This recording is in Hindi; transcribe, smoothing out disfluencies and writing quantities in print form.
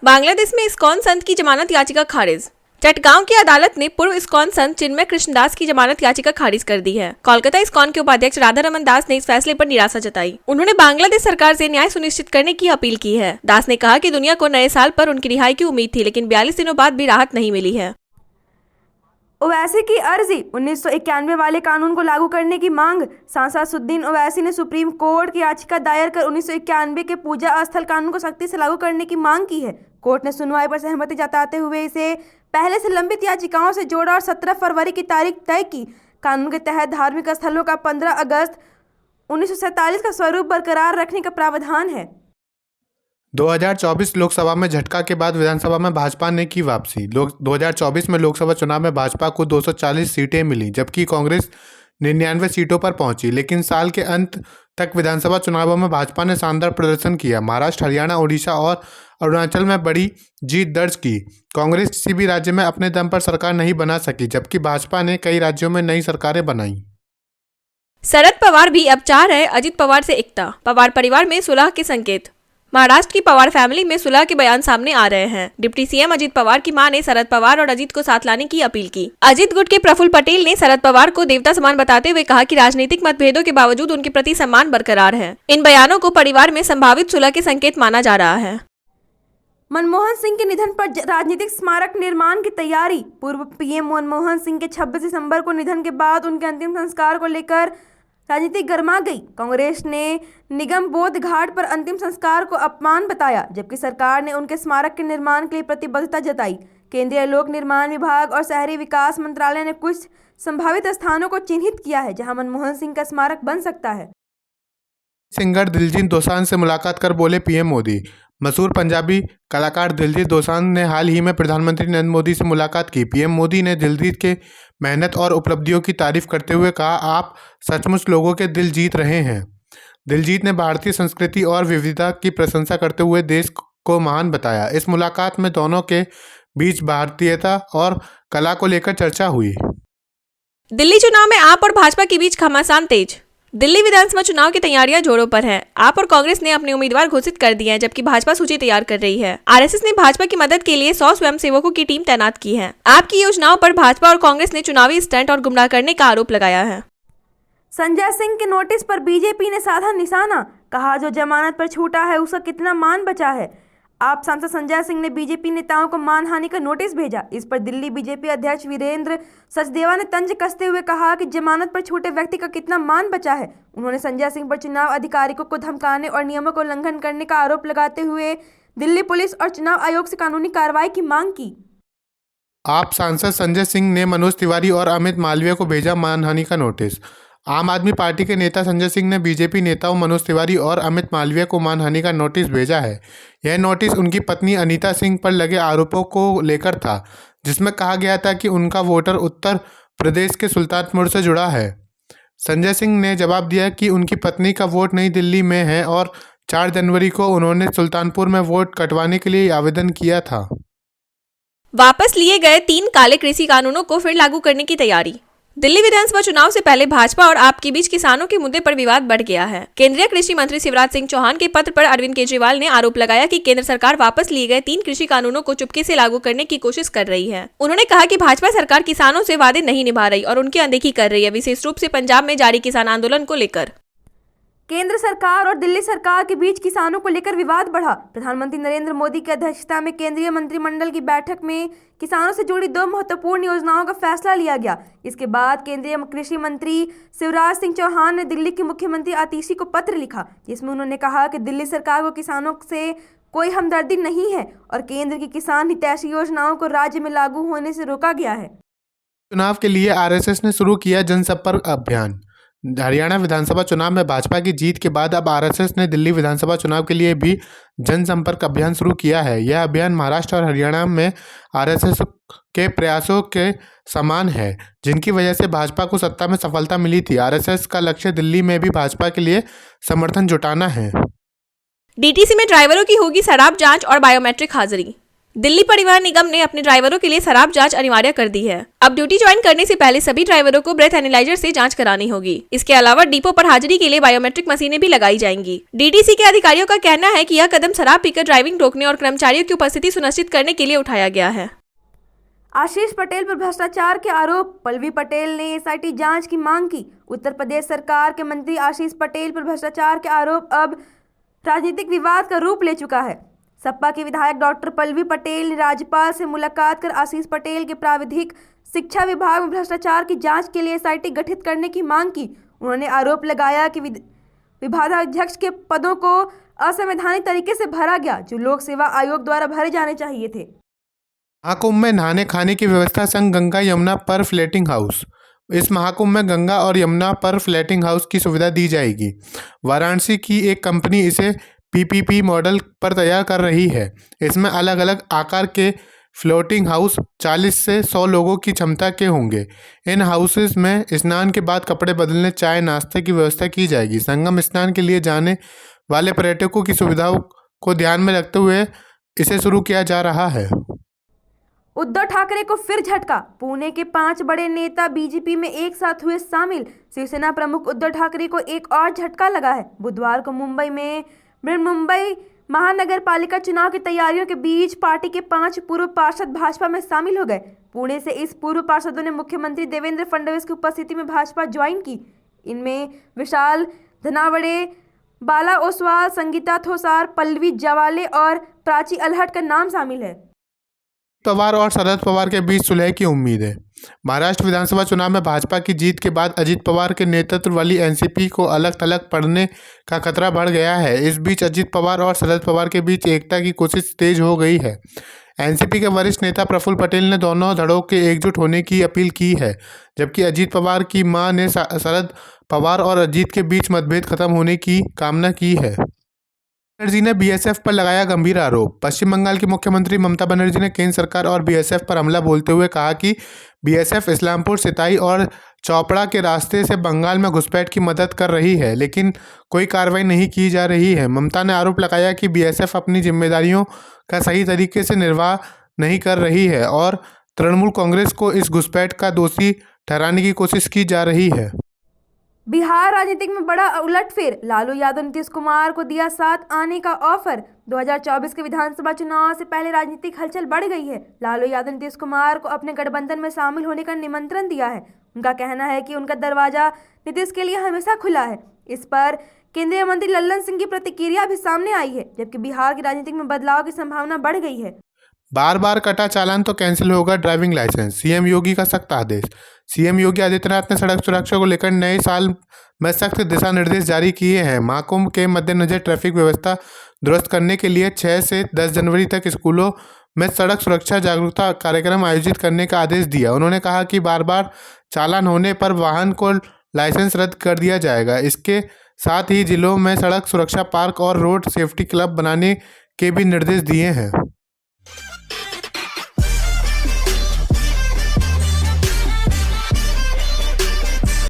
बांग्लादेश में इस्कॉन संत की जमानत याचिका खारिज। चटगांव की अदालत ने पूर्व इस्कॉन संत चिन्मय कृष्णदास की जमानत याचिका खारिज कर दी है। कोलकाता इस्कॉन के उपाध्यक्ष राधा रमन दास ने इस फैसले पर निराशा जताई। उन्होंने बांग्लादेश सरकार से न्याय सुनिश्चित करने की अपील की है। दास ने कहा कि दुनिया को नए साल पर उनकी रिहाई की उम्मीद थी, लेकिन 42 दिनों बाद भी राहत नहीं मिली है। ओवैसी की अर्जी, 1991 वाले कानून को लागू करने की मांग। सांसद असदुद्दीन ओवैसी ने सुप्रीम कोर्ट की याचिका दायर कर 1991 के पूजा स्थल कानून को सख्ती से लागू करने की मांग की है। कोर्ट ने सुनवाई पर सहमति जताते हुए इसे पहले से लंबित याचिकाओं से जोड़ा और 17 फरवरी की तारीख तय की। कानून के तहत धार्मिक स्थलों का 15 अगस्त 1947 का स्वरूप बरकरार रखने का प्रावधान है। 2024 लोकसभा में झटका के बाद विधानसभा में भाजपा ने की वापसी। 2024 में लोकसभा चुनाव में भाजपा को 240 सीटें मिली, जबकि कांग्रेस 99 सीटों पर पहुंची। लेकिन साल के अंत तक विधानसभा चुनावों में भाजपा ने शानदार प्रदर्शन किया। महाराष्ट्र, हरियाणा, ओडिशा और अरुणाचल में बड़ी जीत दर्ज की। कांग्रेस किसी भी राज्य में अपने दम पर सरकार नहीं बना सकी, जबकि भाजपा ने कई राज्यों में नई सरकारें बनाई। शरद पवार भी अब चाह रहे अजित पवार से एकता। पवार परिवार में सुलह के संकेत। महाराष्ट्र की पवार फैमिली में सुलह के बयान सामने आ रहे हैं। डिप्टी सीएम अजित पवार की मां ने शरद पवार और अजित को साथ लाने की अपील की। अजित गुट के प्रफुल्ल पटेल ने शरद पवार को देवता समान बताते हुए कहा कि राजनीतिक मतभेदों के बावजूद उनके प्रति सम्मान बरकरार है। इन बयानों को परिवार में संभावित सुलह के संकेत माना जा रहा है। मनमोहन सिंह के निधन पर राजनीतिक स्मारक निर्माण की तैयारी। पूर्व पीएम मनमोहन सिंह के 26 दिसंबर को निधन के बाद उनके अंतिम संस्कार को लेकर राजनीति गर्मा गई। कांग्रेस ने निगम बोध घाट पर अंतिम संस्कार को अपमान बताया, जबकि सरकार ने उनके स्मारक के निर्माण के लिए प्रतिबद्धता जताई। केंद्रीय लोक निर्माण विभाग और शहरी विकास मंत्रालय ने कुछ संभावित स्थानों को चिन्हित किया है जहां मनमोहन सिंह का स्मारक बन सकता है। सिंगर दिलजीत दोसांझ से मुलाकात कर बोले पीएम मोदी। मशहूर पंजाबी कलाकार दिलजीत दोसांझ ने हाल ही में प्रधानमंत्री नरेंद्र मोदी से मुलाकात की। पीएम मोदी ने दिलजीत के मेहनत और उपलब्धियों की तारीफ करते हुए कहा, आप सचमुच लोगों के दिल जीत रहे हैं। दिलजीत ने भारतीय संस्कृति और विविधता की प्रशंसा करते हुए देश को महान बताया। इस मुलाकात में दोनों के बीच भारतीयता और कला को लेकर चर्चा हुई। दिल्ली चुनाव में आप और भाजपा के बीच घमासान तेज। दिल्ली विधानसभा चुनाव की तैयारियां जोरों पर हैं। आप और कांग्रेस ने अपने उम्मीदवार घोषित कर दिए हैं, जबकि भाजपा सूची तैयार कर रही है। आरएसएस ने भाजपा की मदद के लिए 100 स्वयंसेवकों की टीम तैनात की है। आपकी योजनाओं पर भाजपा और कांग्रेस ने चुनावी स्टंट और गुमराह करने का आरोप लगाया है। संजय सिंह के नोटिस पर बीजेपी ने साधा निशाना। कहा, जो जमानत पर छूटा है उसका कितना मान बचा है। आप सांसद संजय सिंह ने बीजेपी नेताओं को मानहानि का नोटिस भेजा। इस पर दिल्ली बीजेपी अध्यक्ष वीरेंद्र सचदेवा ने तंज कसते हुए कहा कि जमानत पर छूटे व्यक्ति का कितना मान बचा है। उन्होंने संजय सिंह पर चुनाव अधिकारियों को धमकाने और नियमों का उल्लंघन करने का आरोप लगाते हुए दिल्ली पुलिस और चुनाव आयोग से कानूनी कार्रवाई की मांग की। आप सांसद संजय सिंह ने मनोज तिवारी और अमित मालवीय को भेजा मानहानि का नोटिस। आम आदमी पार्टी के नेता संजय सिंह ने बीजेपी नेताओं मनोज तिवारी और अमित मालवीय को मानहानि का नोटिस भेजा है। यह नोटिस उनकी पत्नी अनीता सिंह पर लगे आरोपों को लेकर था, जिसमें कहा गया था कि उनका वोटर उत्तर प्रदेश के सुल्तानपुर से जुड़ा है। संजय सिंह ने जवाब दिया कि उनकी पत्नी का वोट नई दिल्ली में है और 4 जनवरी को उन्होंने सुल्तानपुर में वोट कटवाने के लिए आवेदन किया था। वापस लिए गए 3 काले कृषि कानूनों को फिर लागू करने की तैयारी। दिल्ली विधानसभा चुनाव से पहले भाजपा और आप के बीच किसानों के मुद्दे पर विवाद बढ़ गया है। केंद्रीय कृषि मंत्री शिवराज सिंह चौहान के पत्र पर अरविंद केजरीवाल ने आरोप लगाया कि केंद्र सरकार वापस लिए गए 3 कृषि कानूनों को चुपके से लागू करने की कोशिश कर रही है। उन्होंने कहा कि भाजपा सरकार किसानों से वादे नहीं निभा रही और उनकी अनदेखी कर रही है, विशेष रूप से पंजाब में जारी किसान आंदोलन को लेकर। केंद्र सरकार और दिल्ली सरकार के बीच किसानों को लेकर विवाद बढ़ा। प्रधानमंत्री नरेंद्र मोदी की अध्यक्षता में केंद्रीय मंत्रिमंडल की बैठक में किसानों से जुड़ी 2 महत्वपूर्ण योजनाओं का फैसला लिया गया। इसके बाद केंद्रीय कृषि मंत्री शिवराज सिंह चौहान ने दिल्ली के मुख्यमंत्री आतिशी को पत्र लिखा, जिसमें उन्होंने कहा कि दिल्ली सरकार को किसानों से कोई हमदर्दी नहीं है और केंद्र की किसान हितैषी योजनाओं को राज्य में लागू होने से रोका गया है। चुनाव के लिए आरएसएस ने शुरू किया जनसंपर्क अभियान। हरियाणा विधानसभा चुनाव में भाजपा की जीत के बाद अब आरएसएस ने दिल्ली विधानसभा चुनाव के लिए भी जनसंपर्क अभियान शुरू किया है। यह अभियान महाराष्ट्र और हरियाणा में आरएसएस के प्रयासों के समान है, जिनकी वजह से भाजपा को सत्ता में सफलता मिली थी। आरएसएस का लक्ष्य दिल्ली में भी भाजपा के लिए समर्थन जुटाना है। डीटीसी में ड्राइवरों की होगी शराब जांच और बायोमेट्रिक हाजिरी। दिल्ली परिवहन निगम ने अपने ड्राइवरों के लिए शराब जांच अनिवार्य कर दी है। अब ड्यूटी ज्वाइन करने से पहले सभी ड्राइवरों को ब्रेथ एनालाइजर से जांच करानी होगी। इसके अलावा डिपो पर हाजिरी के लिए बायोमेट्रिक मशीनें भी लगाई जाएंगी। डीटीसी के अधिकारियों का कहना है कि यह कदम शराब पीकर ड्राइविंग रोकने और कर्मचारियों की उपस्थिति सुनिश्चित करने के लिए उठाया गया है। आशीष पटेल पर भ्रष्टाचार के आरोप, पल्लवी पटेल ने एसआईटी जांच की मांग की। उत्तर प्रदेश सरकार के मंत्री आशीष पटेल पर भ्रष्टाचार के आरोप अब राजनीतिक विवाद का रूप ले चुका है। सपा के विधायक डॉक्टर पल्लवी पटेल ने राज्यपाल से मुलाकात कर आशीष पटेल के प्राविधिक शिक्षा विभाग में भ्रष्टाचार की जांच के लिए एसआईटी गठित करने की मांग की। उन्होंने आरोप लगाया कि विभागाध्यक्ष के पदों को असंवैधानिक तरीके से भरा गया, जो लोक सेवा आयोग द्वारा भरे जाने चाहिए थे। महाकुंभ में नहाने खाने की व्यवस्था संग गंगा यमुना पर फ्लैटिंग हाउस। इस महाकुंभ में गंगा और यमुना पर फ्लैटिंग हाउस की सुविधा दी जाएगी। वाराणसी की एक कंपनी इसे पीपीपी मॉडल पर तैयार कर रही है। इसमें अलग अलग आकार के फ्लोटिंग हाउस 40 से 100 लोगों की क्षमता के होंगे। इन हाउसेस में स्नान के बाद कपड़े बदलने, चाय नाश्ते की व्यवस्था की जाएगी। संगम स्नान के लिए जाने वाले पर्यटकों की सुविधाओं को ध्यान में रखते हुए इसे शुरू किया जा रहा है। उद्धव ठाकरे को फिर झटका, पुणे के 5 बड़े नेता बीजेपी में एक साथ हुए शामिल। शिवसेना प्रमुख उद्धव ठाकरे को एक और झटका लगा है। बुधवार को मुंबई में मुंबई महानगर पालिका चुनाव की तैयारियों के बीच पार्टी के 5 पूर्व पार्षद भाजपा में शामिल हो गए। पुणे से इस पूर्व पार्षदों ने मुख्यमंत्री देवेंद्र फडणवीस की उपस्थिति में भाजपा ज्वाइन की। इनमें विशाल धनावड़े, बाला ओसवाल, संगीता थोसार, पल्लवी जवाले और प्राची अलहट का नाम शामिल है। पवार और शरद पवार के बीच सुलह की उम्मीद है। महाराष्ट्र विधानसभा चुनाव में भाजपा की जीत के बाद अजित पवार के नेतृत्व वाली एनसीपी को अलग थलग पड़ने का खतरा बढ़ गया है। इस बीच अजित पवार और शरद पवार के बीच एकता की कोशिश तेज हो गई है। एनसीपी के वरिष्ठ नेता प्रफुल्ल पटेल ने दोनों धड़ों के एकजुट होने की अपील की है, जबकि अजित पवार की मां ने शरद पवार और अजित के बीच मतभेद खत्म होने की कामना की है। बनर्जी ने बीएसएफ पर लगाया गंभीर आरोप। पश्चिम बंगाल की मुख्यमंत्री ममता बनर्जी ने केंद्र सरकार और बीएसएफ पर हमला बोलते हुए कहा कि बीएसएफ इस्लामपुर, सिताई और चौपड़ा के रास्ते से बंगाल में घुसपैठ की मदद कर रही है, लेकिन कोई कार्रवाई नहीं की जा रही है। ममता ने आरोप लगाया कि बीएसएफ अपनी जिम्मेदारियों का सही तरीके से निर्वाह नहीं कर रही है और तृणमूल कांग्रेस को इस घुसपैठ का दोषी ठहराने की कोशिश की जा रही है। बिहार राजनीति में बड़ा उलटफेर, लालू यादव नीतीश कुमार को दिया साथ आने का ऑफर। 2024 के विधानसभा चुनाव से पहले राजनीतिक हलचल बढ़ गई है। लालू यादव नीतीश कुमार को अपने गठबंधन में शामिल होने का निमंत्रण दिया है। उनका कहना है कि उनका दरवाजा नीतीश के लिए हमेशा खुला है। इस पर केंद्रीय मंत्री लल्लन सिंह की प्रतिक्रिया भी सामने आई है, जबकि बिहार की राजनीति में बदलाव की संभावना बढ़ गई है। बार बार कटा चालान तो कैंसिल होगा ड्राइविंग लाइसेंस, सीएम योगी का सख्त आदेश। सीएम योगी आदित्यनाथ ने सड़क सुरक्षा को लेकर नए साल में सख्त दिशा निर्देश जारी किए हैं। महाकुंभ के मद्देनजर ट्रैफिक व्यवस्था दुरुस्त करने के लिए 6 से 10 जनवरी तक स्कूलों में सड़क सुरक्षा जागरूकता कार्यक्रम आयोजित करने का आदेश दिया। उन्होंने कहा कि बार बार चालान होने पर वाहन को लाइसेंस रद्द कर दिया जाएगा। इसके साथ ही जिलों में सड़क सुरक्षा पार्क और रोड सेफ्टी क्लब बनाने के भी निर्देश दिए हैं।